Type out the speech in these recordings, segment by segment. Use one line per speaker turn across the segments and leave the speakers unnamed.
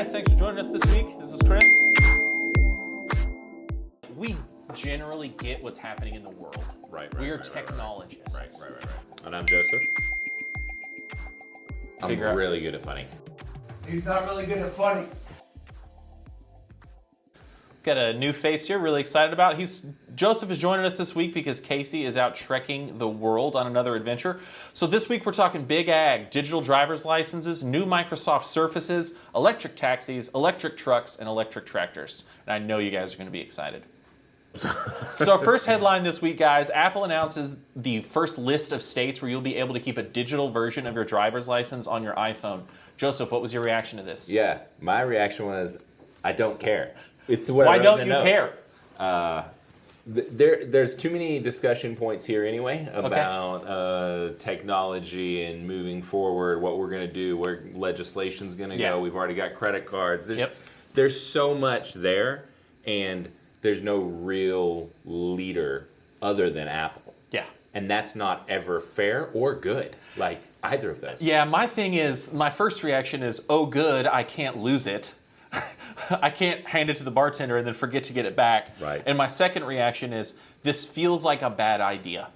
guys, thanks for joining us this week. This is Chris. We generally get what's happening in the world. We are technologists.
Right. And I'm Joseph. I'm really good at funny.
He's not really good at funny.
Got a new face here, really excited about. Joseph is joining us this week because Casey is out trekking the world on another adventure. So this week we're talking big ag, digital driver's licenses, new Microsoft Surfaces, electric taxis, electric trucks, and electric tractors. And I know you guys are going to be excited. So our first headline this week, guys, Apple announces the first list of states where you'll be able to keep a digital version of your driver's license on your iPhone. Joseph, what was your reaction to this?
Yeah, my reaction was, I don't care. It's what
Why don't you care?
There's too many discussion points here anyway about technology and moving forward, what we're going to do, where legislation's going to go. We've already got credit cards. There's so much there, and there's no real leader other than Apple.
Yeah.
And that's not ever fair or good, like either of those.
Yeah, my first reaction is, oh good, I can't lose it. I can't hand it to the bartender and then forget to get it back.
Right.
And my second reaction is, this feels like a bad idea,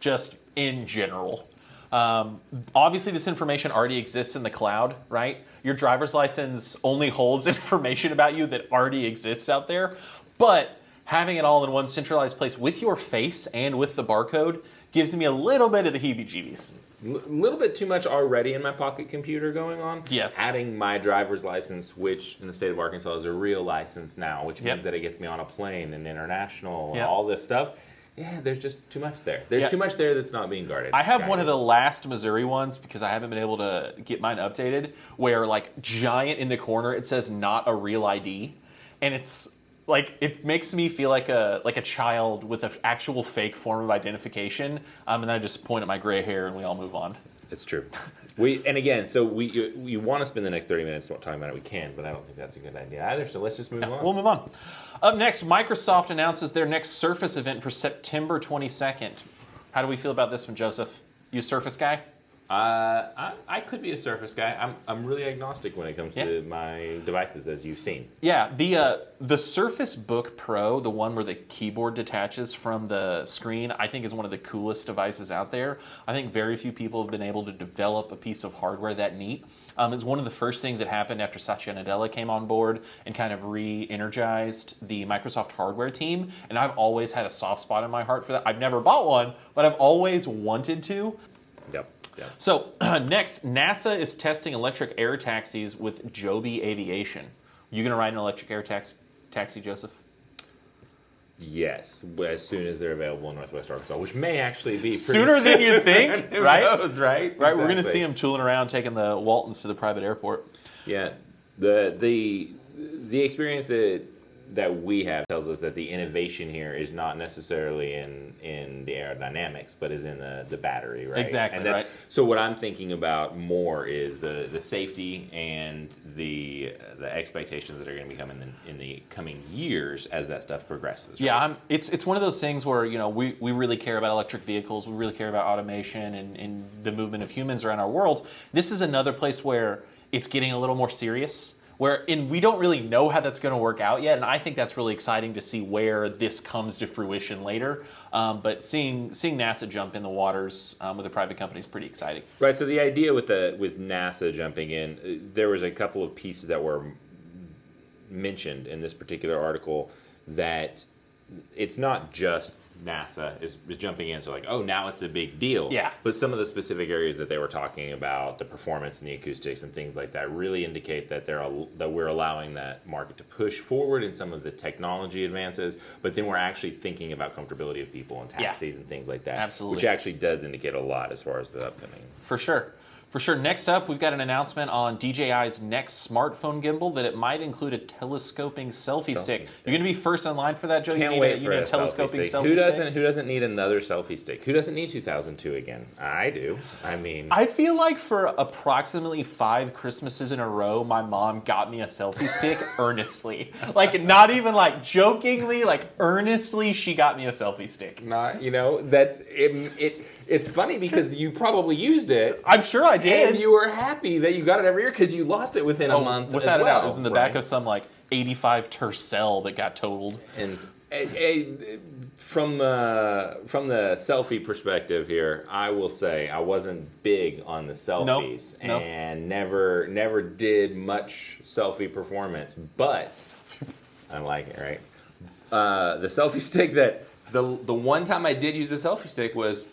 just in general. Obviously, this information already exists in the cloud, right? Your driver's license only holds information about you that already exists out there. But having it all in one centralized place with your face and with the barcode gives me a little bit of the heebie-jeebies.
A little bit too much already in my pocket computer going on.
Yes.
Adding my driver's license, which in the state of Arkansas is a real license now, which means that it gets me on a plane and international and all this stuff. Yeah, there's just too much there. There's too much there that's not being guarded.
I have one of the last Missouri ones because I haven't been able to get mine updated, where like giant in the corner it says not a real ID, and it's like, it makes me feel like a child with an actual fake form of identification, and then I just point at my gray hair and we all move on.
It's true. We want to spend the next 30 minutes talking about it, we can, but I don't think that's a good idea either, so let's just move on.
We'll move on. Up next, Microsoft announces their next Surface event for September 22nd. How do we feel about this one, Joseph? You a Surface guy?
I could be a Surface guy. I'm really agnostic when it comes to my devices, as you've seen.
Yeah, the Surface Book Pro, the one where the keyboard detaches from the screen, I think is one of the coolest devices out there. I think very few people have been able to develop a piece of hardware that neat. It's one of the first things that happened after Satya Nadella came on board and kind of re-energized the Microsoft hardware team, and I've always had a soft spot in my heart for that. I've never bought one, but I've always wanted to.
Yep.
So next, NASA is testing electric air taxis with Joby Aviation. You going to ride an electric air taxi, Joseph?
Yes, as soon as they're available in Northwest Arkansas, which may actually be
sooner than you think, right?
Knows, right?
Right.
Exactly.
We're going to see them tooling around, taking the Waltons to the private airport.
Yeah, the experience that we have tells us that the innovation here is not necessarily in the aerodynamics, but is in the battery, right?
Exactly,
and
right.
So what I'm thinking about more is the safety and the expectations that are going to be coming in the coming years as that stuff progresses. Right?
Yeah, it's one of those things where, you know, we really care about electric vehicles, we really care about automation and the movement of humans around our world. This is another place where it's getting a little more serious. We don't really know how that's going to work out yet, and I think that's really exciting to see where this comes to fruition later. But seeing NASA jump in the waters with a private company is pretty exciting.
Right. So the idea with NASA jumping in, there was a couple of pieces that were mentioned in this particular article that it's not just NASA is jumping in, so like, oh, now it's a big deal.
Yeah.
But some of the specific areas that they were talking about, the performance and the acoustics and things like that, really indicate that we're allowing that market to push forward in some of the technology advances, but then we're actually thinking about comfortability of people and taxis and things like that.
Absolutely.
Which actually does indicate a lot as far as the upcoming.
For sure. For sure. Next up, we've got an announcement on DJI's next smartphone gimbal that it might include a telescoping selfie stick. You're going to be first in line for that, Joe?
Can't wait for a
telescoping
selfie stick. Who doesn't need another selfie stick? Who doesn't need 2002 again? I do. I mean,
I feel like for approximately 5 Christmases in a row, my mom got me a selfie stick earnestly. Like, not even like jokingly, like earnestly, she got me a selfie stick.
not, you know, that's it. it's funny because you probably used it.
I'm sure I did.
And you were happy that you got it every year because you lost it within a month.
Without
as well,
a doubt, it was in the back of some like 85 Tercel that got totaled.
And from the selfie perspective here, I will say I wasn't big on the selfies and never did much selfie performance, but I like it, right? The selfie stick that the one time I did use the selfie stick was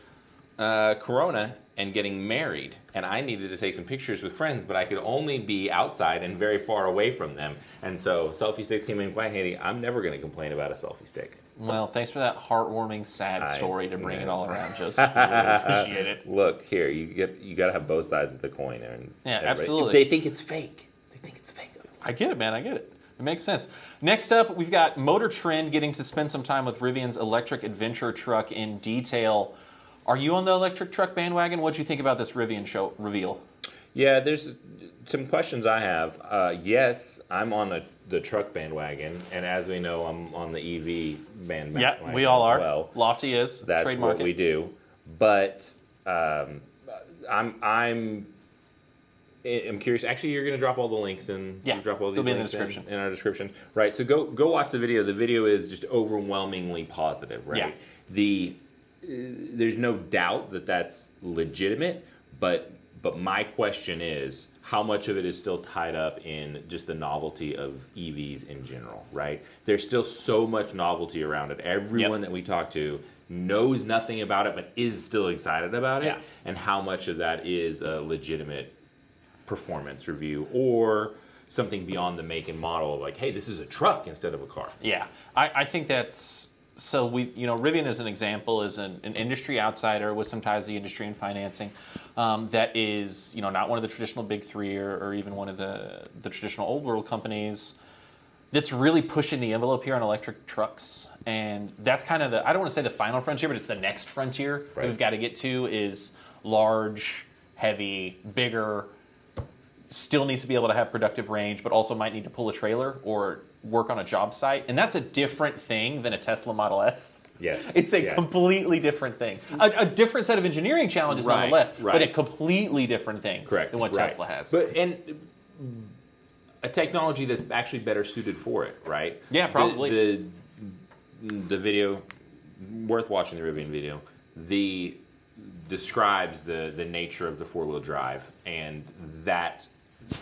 Corona and getting married, and I needed to take some pictures with friends, but I could only be outside and very far away from them, and so selfie sticks came in quite handy. I'm never going to complain about a selfie stick.
Well, thanks for that heartwarming, sad story to bring it all around, Joseph. I really appreciate it.
Look here, you got to have both sides of the coin, and
absolutely.
They think it's fake.
I get it, man. I get it. It makes sense. Next up, we've got MotorTrend getting to spend some time with Rivian's electric adventure truck in detail. Are you on the electric truck bandwagon? What'd you think about this Rivian show reveal?
Yeah, there's some questions I have. Yes, I'm on the truck bandwagon, and as we know, I'm on the EV bandwagon.
Yeah, we all are.
Well.
Lofty is.
That's
trademark
what we do. But I'm curious. Actually, you're going to drop all the links in.
Yeah,
drop all these
they'll be in the
links
description.
In our description. Right. So go watch the video. The video is just overwhelmingly positive. Right.
Yeah.
There's no doubt that that's legitimate, but my question is, how much of it is still tied up in just the novelty of EVs in general, right? There's still so much novelty around it. Everyone that we talk to knows nothing about it, but is still excited about it.
Yeah.
And how much of that is a legitimate performance review or something beyond the make and model of like, hey, this is a truck instead of a car.
Yeah, I think that's... So Rivian as an example is an industry outsider with some ties to the industry and financing that is, not one of the traditional big three or even one of the traditional old world companies that's really pushing the envelope here on electric trucks. And that's kind of I don't want to say the final frontier, but it's the next frontier that we've got to get to is large, heavy, bigger, still needs to be able to have productive range, but also might need to pull a trailer or work on a job site. And that's a different thing than a Tesla Model S.
Yes.
It's a completely different thing. A different set of engineering challenges nonetheless, but a completely different thing than what Tesla has.
And a technology that's actually better suited for it, right?
Yeah, probably.
The video, worth watching the Rivian video, describes the nature of the four-wheel drive, and that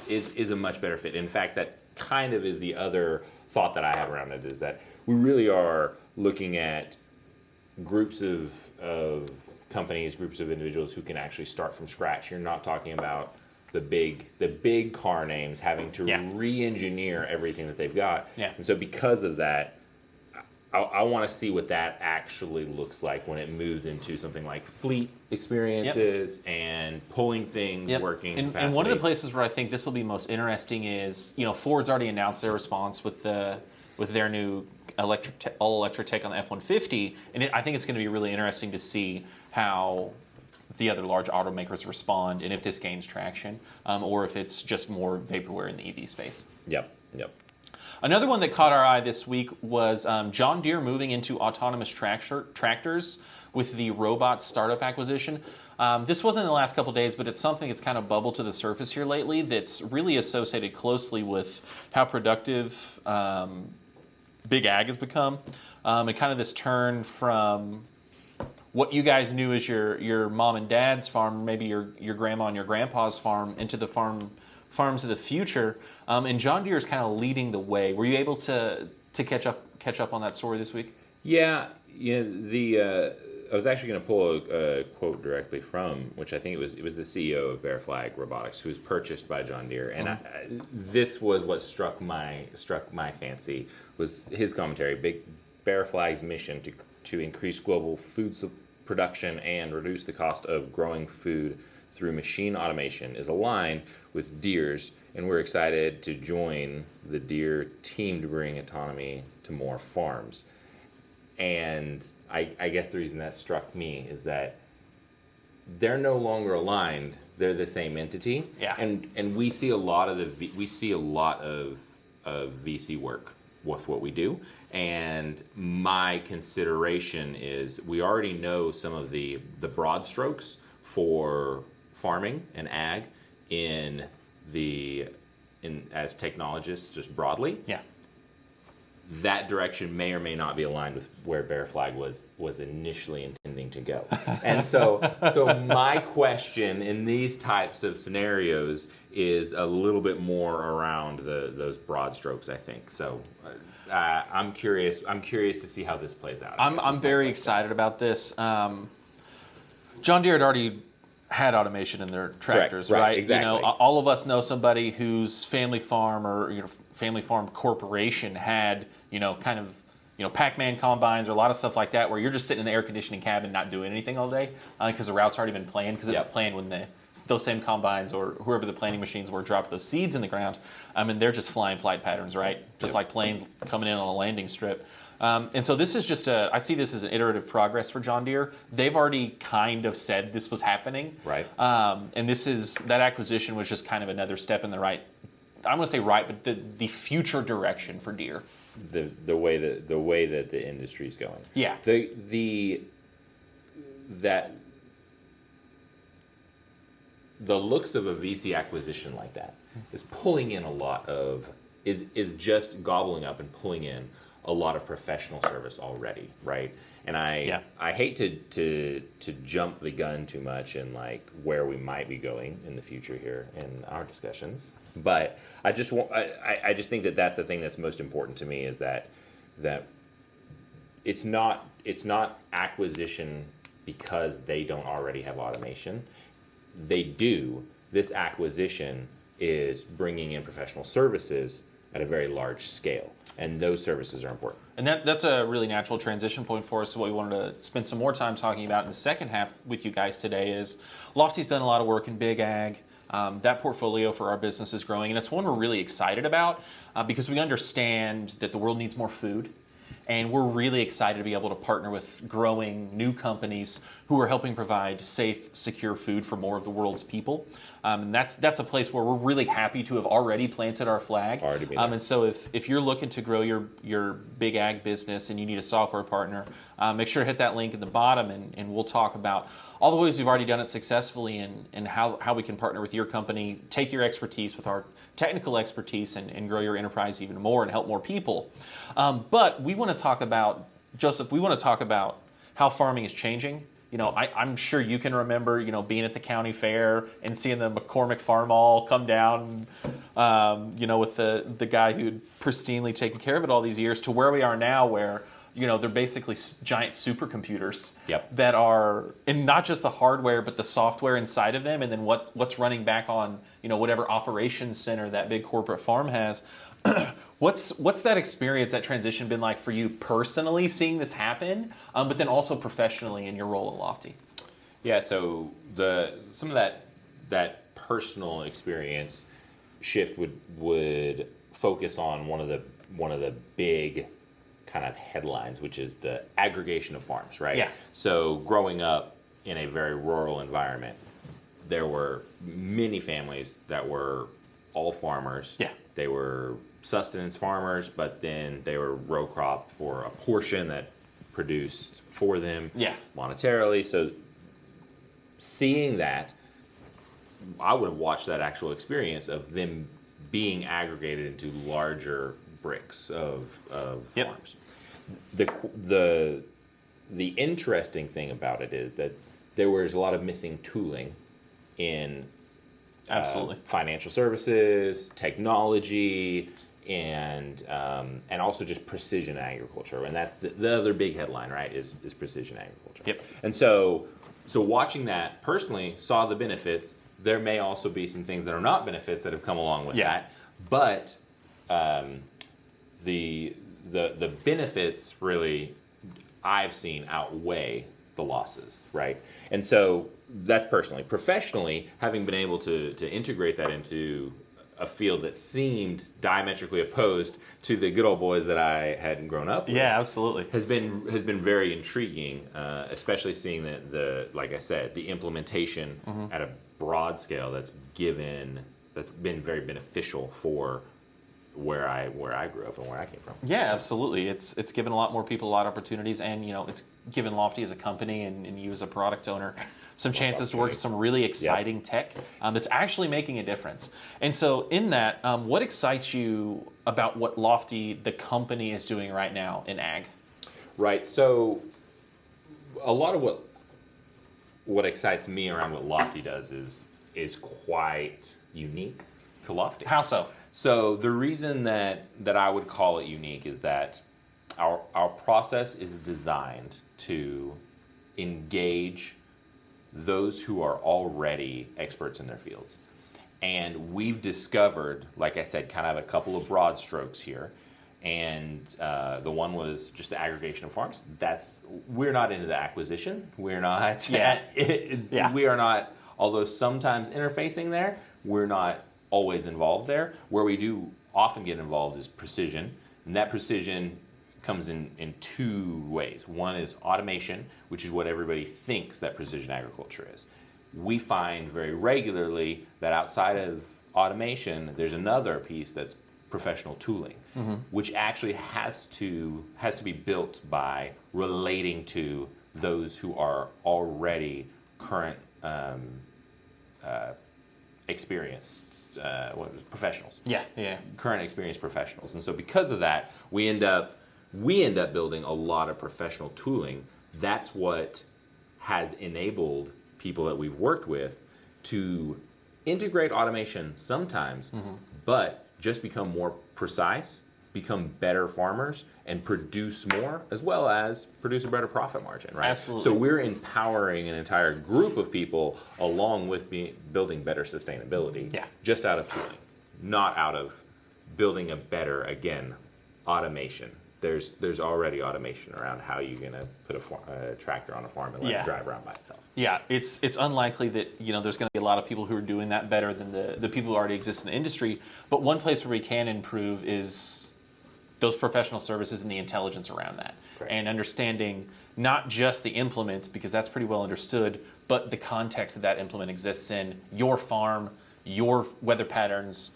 is a much better fit. In fact, that kind of is the other thought that I have around it, is that we really are looking at groups of companies, groups of individuals who can actually start from scratch. You're not talking about the big car names having to re-engineer everything that they've got.
Yeah.
And so because of that, I want to see what that actually looks like when it moves into something like fleet experiences and pulling things, working.
And one of the places where I think this will be most interesting is, Ford's already announced their response with their new all-electric take on the F-150, and I think it's going to be really interesting to see how the other large automakers respond, and if this gains traction, or if it's just more vaporware in the EV space.
Yep.
Another one that caught our eye this week was John Deere moving into autonomous tractors with the robot startup acquisition. This wasn't in the last couple of days, but it's something that's kind of bubbled to the surface here lately that's really associated closely with how productive Big Ag has become. And kind of this turn from what you guys knew as your mom and dad's farm, maybe your grandma and your grandpa's farm, into the farms of the future, and John Deere is kind of leading the way. Were you able to catch up on that story this week?
Yeah. I was actually going to pull a quote directly from, which I think it was the CEO of Bear Flag Robotics, who was purchased by John Deere, and this was what struck my fancy, was his commentary. Bear Flag's mission to increase global food production and reduce the cost of growing food through machine automation is aligned with Deere's, and we're excited to join the Deere team to bring autonomy to more farms. And I guess the reason that struck me is that they're no longer aligned; they're the same entity.
Yeah.
And we see a lot of VC work what we do. And my consideration is we already know some of the broad strokes for farming and ag as technologists just broadly.
Yeah.
That direction may or may not be aligned with where Bear Flag was initially intending to go. And so my question in these types of scenarios is a little bit more around those broad strokes, I think. So I'm curious to see how this plays out.
I'm very excited about this. John Deere had already had automation in their tractors, right?
Exactly.
All of us know somebody whose family farm or family farm corporation had kind of Pac-Man combines or a lot of stuff like that, where you're just sitting in the air conditioning cabin not doing anything all day because the route's already been planned, because it was planned when those same combines or whoever the planting machines were dropped those seeds in the ground. They're just flying flight patterns, right? Just like planes coming in on a landing strip. And so this is just I see this as an iterative progress for John Deere. They've already kind of said this was happening.
Right.
And that acquisition was just kind of another step in the right, I'm going to say right, but the future direction for Deere.
The way that the industry's going.
Yeah.
The looks of a VC acquisition like that is pulling in is just gobbling up and pulling in a lot of professional service already, right? And I hate to jump the gun too much in like where we might be going in the future here in our discussions, but I just think that that's the thing that's most important to me, is that it's not acquisition because they don't already have automation. They do. This acquisition is bringing in professional services at a very large scale, and those services are important.
And that's a really natural transition point for us. So what we wanted to spend some more time talking about in the second half with you guys today is Lofty's done a lot of work in big ag. That portfolio for our business is growing, and it's one we're really excited about because we understand that the world needs more food. And we're really excited to be able to partner with growing new companies who are helping provide safe, secure food for more of the world's people. And that's a place where we're really happy to have already planted our flag. And so if you're looking to grow your big ag business and you need a software partner, make sure to hit that link in the bottom, and we'll talk about all the ways we've already done it successfully and how we can partner with your company, take your expertise with our technical expertise and grow your enterprise even more and help more people. But we want to talk about, Joseph, how farming is changing. I'm sure you can remember, being at the county fair and seeing the McCormick Farm All come down, with the guy who'd pristinely taken care of it all these years, to where we are now, where they're basically giant supercomputers that are, and not just the hardware, but the software inside of them, and then what's running back on, whatever operations center that big corporate farm has. What's that experience, that transition been like for you personally, seeing this happen, but then also professionally in your role at Lofty?
Yeah, so some of that personal experience shift would focus on one of the big kind of headlines, which is the aggregation of farms, right?
Yeah.
So growing up in a very rural environment, there were many families that were all farmers.
Yeah.
They were sustenance farmers, but then they were row crop for a portion that produced for them monetarily. So seeing that, I would have watched that actual experience of them being aggregated into larger bricks of farms. The interesting thing about it is that there was a lot of missing tooling in financial services, technology, and also just precision agriculture. And that's the other big headline, right, is precision agriculture.
Yep.
And so watching that personally, saw the benefits. There may also be some things that are not benefits that have come along with that. But the benefits really, I've seen, outweigh the losses, right? And so that's personally. Professionally, having been able to integrate that into a field that seemed diametrically opposed to the good old boys that I had grown up with.
Yeah, absolutely.
Has been very intriguing, especially seeing like I said, the implementation at a broad scale that's been very beneficial for where I grew up and where I came from.
Yeah, absolutely. It's given a lot more people a lot of opportunities, and it's given Lofty as a company and you as a product owner some chances to work with some really exciting tech that's actually making a difference. And so in that, what excites you about what Lofty, the company, is doing right now in ag?
Right. So a lot of what excites me around what Lofty does is quite unique to Lofty.
How so?
So the reason that I would call it unique is that our process is designed to engage those who are already experts in their fields. And we've discovered, like I said, kind of a couple of broad strokes here. And the one was just the aggregation of farms. We're not into the acquisition. We're not. We are not. Although sometimes interfacing there, we're not always involved there. Where we do often get involved is precision, and that precision comes in two ways. One is automation, which is what everybody thinks that precision agriculture is. We find very regularly that outside of automation, there's another piece that's professional tooling, which actually has to be built by relating to those who are already current experienced professionals. Current experienced professionals. And so because of that, we end up building a lot of professional tooling. That's what has enabled people that we've worked with to integrate automation sometimes, but just become more precise, become better farmers, and produce more, as well as produce a better profit margin, right?
Absolutely.
So we're empowering an entire group of people along with building better sustainability, just out of tooling, not out of building a better, again, automation. There's already automation around how you're going to put a tractor on a farm and let it drive around by itself.
Yeah, it's unlikely that there's going to be a lot of people who are doing that better than the people who already exist in the industry. But one place where we can improve is those professional services and the intelligence around that.
Correct.
And understanding not just the implement, because that's pretty well understood, but the context that implement exists in, your farm, your weather patterns,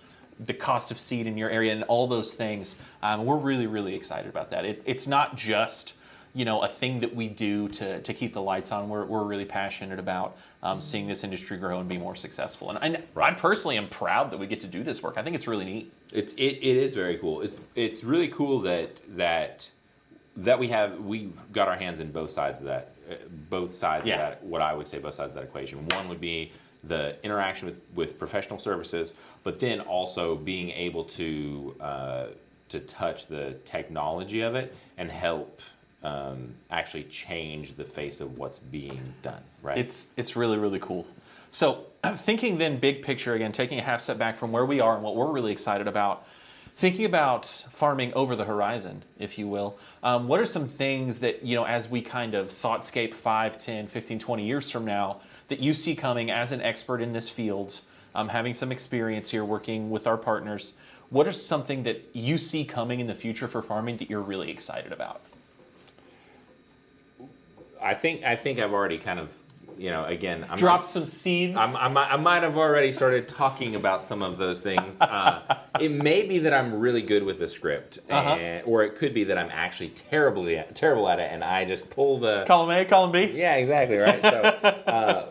the cost of seed in your area, and all those things. We're really, really excited about that. It's not just a thing that we do to keep the lights on. We're really passionate about seeing this industry grow and be more successful. And I personally am proud that we get to do this work. I think it's really neat.
It is very cool. It's really cool that we've got our hands in both sides of that. Of that, what I would say both sides of that equation. One would be the interaction with professional services, but then also being able to touch the technology of it and help actually change the face of what's being done, right?
It's really, really cool. So thinking then big picture again, taking a half step back from where we are and what we're really excited about, thinking about farming over the horizon, if you will, what are some things that, as we kind of thoughtscape 5, 10, 15, 20 years from now, that you see coming as an expert in this field, having some experience here working with our partners, what is something that you see coming in the future for farming that you're really excited about?
I think I've already kind of, again,
dropped some seeds.
I might have already started talking about some of those things. It may be that I'm really good with the script, or it could be that I'm actually terrible at it, and I just pull the
column A, column B.
Yeah, exactly, right. So,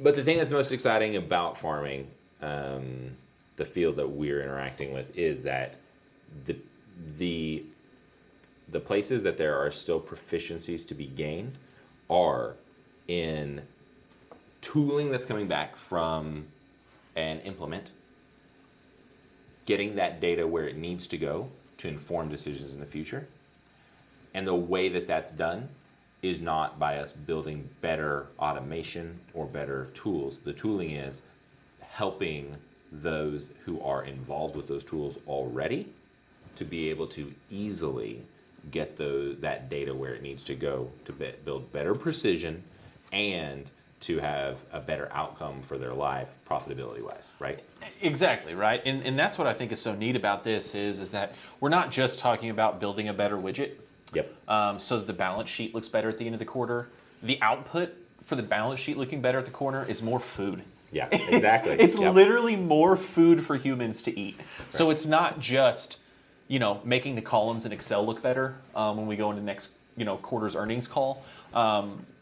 but the thing that's most exciting about farming, the field that we're interacting with, is that the places that there are still proficiencies to be gained are in tooling that's coming back from an implement, getting that data where it needs to go to inform decisions in the future. And the way that that's done is not by us building better automation or better tools. The tooling is helping those who are involved with those tools already to be able to easily get that data where it needs to go to build better precision and to have a better outcome for their life, profitability-wise, right?
Exactly, right? And that's what I think is so neat about this is that we're not just talking about building a better widget.
Yep.
So that the balance sheet looks better at the end of the quarter. The output for the balance sheet looking better at the corner is more food.
Yeah, exactly.
It's literally more food for humans to eat. Right. So it's not just, making the columns in Excel look better when we go into next, quarter's earnings call.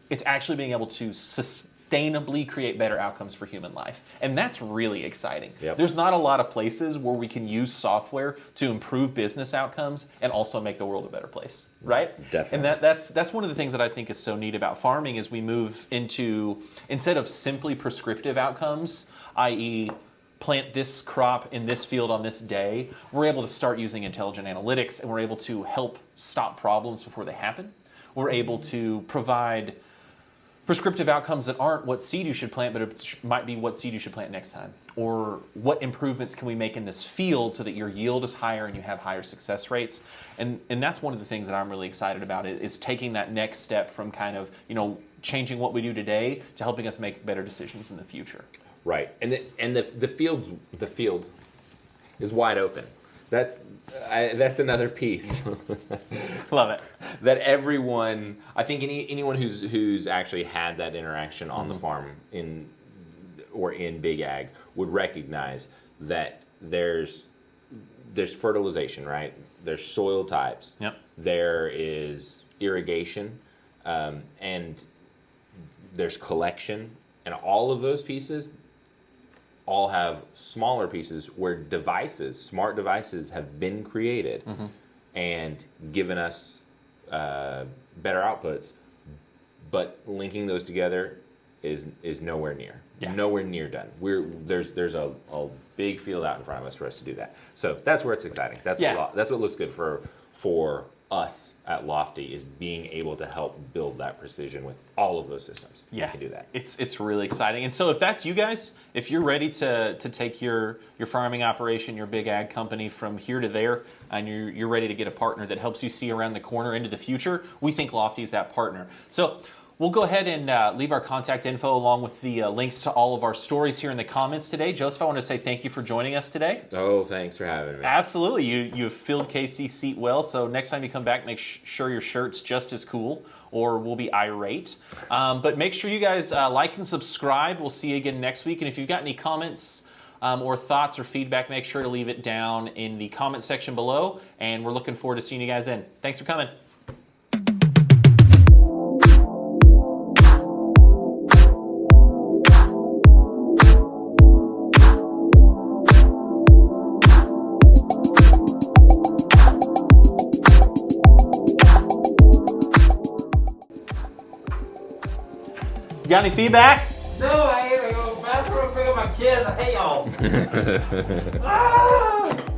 It's actually being able to sustainably create better outcomes for human life. And that's really exciting.
Yep.
There's not a lot of places where we can use software to improve business outcomes and also make the world a better place, right?
Definitely.
And that's one of the things that I think is so neat about farming is we move into, instead of simply prescriptive outcomes, i.e., plant this crop in this field on this day, we're able to start using intelligent analytics and we're able to help stop problems before they happen. We're able to provide prescriptive outcomes that aren't what seed you should plant, but it might be what seed you should plant next time. Or what improvements can we make in this field so that your yield is higher and you have higher success rates. And that's one of the things that I'm really excited about is taking that next step from kind of, changing what we do today to helping us make better decisions in the future.
Right. And the field is wide open. That's another piece.
Love it.
That everyone, I think anyone who's actually had that interaction on the farm in big ag would recognize that there's fertilization, right? There's soil types.
Yep.
There is irrigation, and there's collection, and all of those pieces all have smaller pieces where smart devices have been created and given us better outputs, but linking those together is nowhere near done. There's a big field out in front of us for us to do that. So that's where it's exciting. That's what looks good for us at Lofty, is being able to help build that precision with all of those systems.
Yeah,
we can do that.
It's really exciting. And so if that's you guys, if you're ready to take your farming operation, your big ag company from here to there, and you're ready to get a partner that helps you see around the corner into the future, we think Lofty is that partner. So we'll go ahead and leave our contact info along with the links to all of our stories here in the comments today. Joseph, I want to say thank you for joining us today.
Oh, thanks for having me.
Absolutely. You have filled Casey's seat well, so next time you come back, make sure your shirt's just as cool, or we'll be irate. But make sure you guys like and subscribe. We'll see you again next week. And if you've got any comments or thoughts or feedback, make sure to leave it down in the comment section below. And we're looking forward to seeing you guys then. Thanks for coming. Got any feedback?
No, I ain't gonna go to the bathroom and pick up my kids. I hate y'all.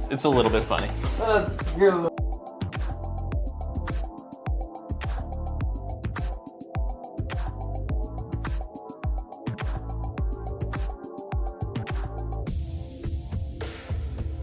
It's a little bit funny.
You're